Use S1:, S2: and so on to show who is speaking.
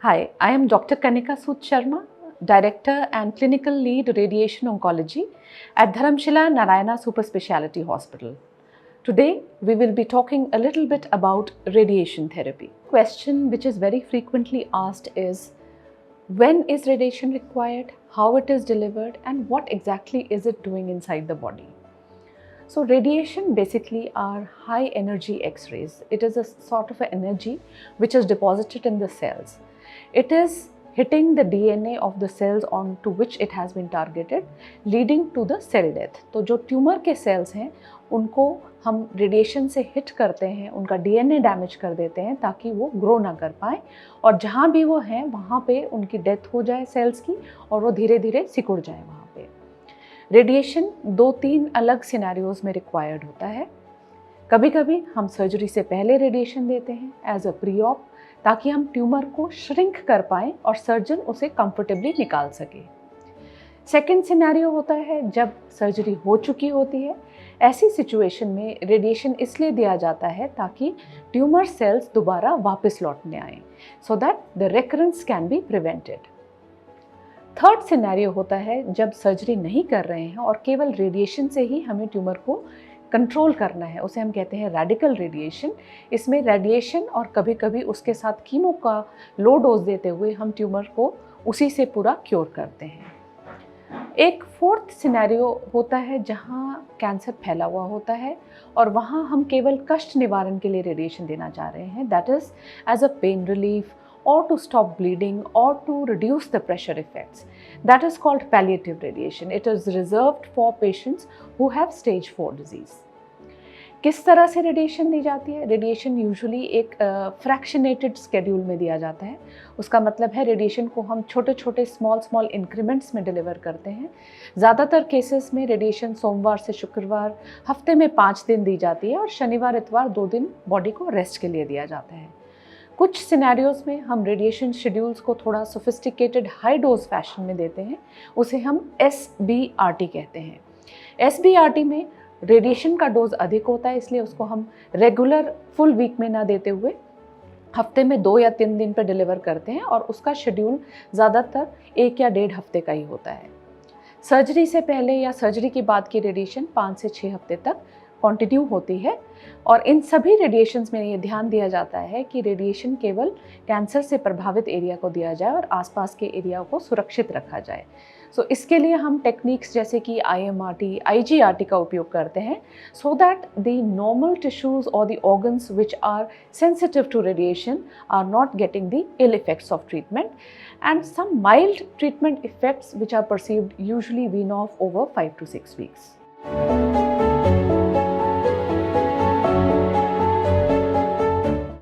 S1: Hi, I am Dr. Kanika Sood Sharma, Director and Clinical Lead Radiation Oncology at Dharamshila Narayana Super Speciality Hospital. Today, we will be talking a little bit about radiation therapy. Question which is very frequently asked is, when is radiation required, how it is delivered, and what exactly is it doing inside the body? So radiation basically are high energy X-rays. It is a sort of an energy which is deposited in the cells. It is hitting the DNA of the cells onto which it has been targeted, leading to the cell death. तो जो tumour के sales हैं उनको हम radiation से hit करते हैं, उनका DNA डैमेज कर देते हैं ताकि वो ग्रो ना कर पाएँ और जहाँ भी वो हैं वहाँ पे उनकी डेथ हो जाए सेल्स की और वो धीरे धीरे सिकुड़ जाए वहाँ पे। रेडिएशन 2-3 अलग सिनेरियोज में रिक्वायर्ड होता है। कभी कभी हम सर्जरी से पहले रेडिएशन देते हैं एज अ प्री ऑप, ताकि हम ट्यूमर को श्रिंक कर पाएँ और सर्जन उसे कंफर्टेबली निकाल सके। सेकेंड सिनेरियो होता है जब सर्जरी हो चुकी होती है। ऐसी सिचुएशन में रेडिएशन इसलिए दिया जाता है ताकि ट्यूमर सेल्स दोबारा वापस लौटने आएँ, सो that the recurrence can be prevented. Third scenario होता है जब सर्जरी नहीं कर रहे हैं और केवल रेडिएशन से ही हमें ट्यूमर को कंट्रोल करना है, उसे हम कहते हैं रेडिकल रेडिएशन। इसमें रेडिएशन और कभी कभी उसके साथ कीमो का लो डोज देते हुए हम ट्यूमर को उसी से पूरा क्योर करते हैं। एक फोर्थ सिनेरियो होता है जहाँ कैंसर फैला हुआ होता है और वहाँ हम केवल कष्ट निवारण के लिए रेडिएशन देना चाह रहे हैं, that is as a pain relief or to stop bleeding or to reduce the pressure effects. That is called palliative radiation. It is reserved for patients who have stage 4 disease. किस तरह से radiation दी जाती है? Radiation usually एक फ्रैक्शनेटेड schedule में दिया जाता है। उसका मतलब है रेडिएशन को हम छोटे छोटे स्मॉल इंक्रीमेंट्स में डिलीवर करते हैं। ज़्यादातर केसेस में रेडिएशन सोमवार से शुक्रवार हफ्ते में 5 दिन दी जाती है और शनिवार इतवार 2 दिन बॉडी को रेस्ट के लिए दिया जाता है। कुछ सिनेरियोज में हम रेडिएशन शेड्यूल्स को थोड़ा सोफिस्टिकेटेड हाई डोज फैशन में देते हैं, उसे हम SBRT कहते हैं। SBRT में रेडिएशन का डोज अधिक होता है, इसलिए उसको हम रेगुलर फुल वीक में ना देते हुए हफ्ते में 2 या 3 दिन पर डिलीवर करते हैं और उसका शेड्यूल ज़्यादातर 1 या 1.5 हफ्ते का ही होता है। सर्जरी से पहले या सर्जरी के बाद की रेडिएशन 5 से 6 हफ्ते तक कंटिन्यू होती है और इन सभी रेडिएशंस में ये ध्यान दिया जाता है कि रेडिएशन केवल कैंसर से प्रभावित एरिया को दिया जाए और आसपास के एरिया को सुरक्षित रखा जाए। सो इसके लिए हम टेक्निक्स जैसे कि IMRT, IGRT का उपयोग करते हैं, so that the normal tissues और the organs which are sensitive to radiation are not getting the ill effects of treatment and some mild treatment effects which are perceived usually wean off over 5 to 6 weeks.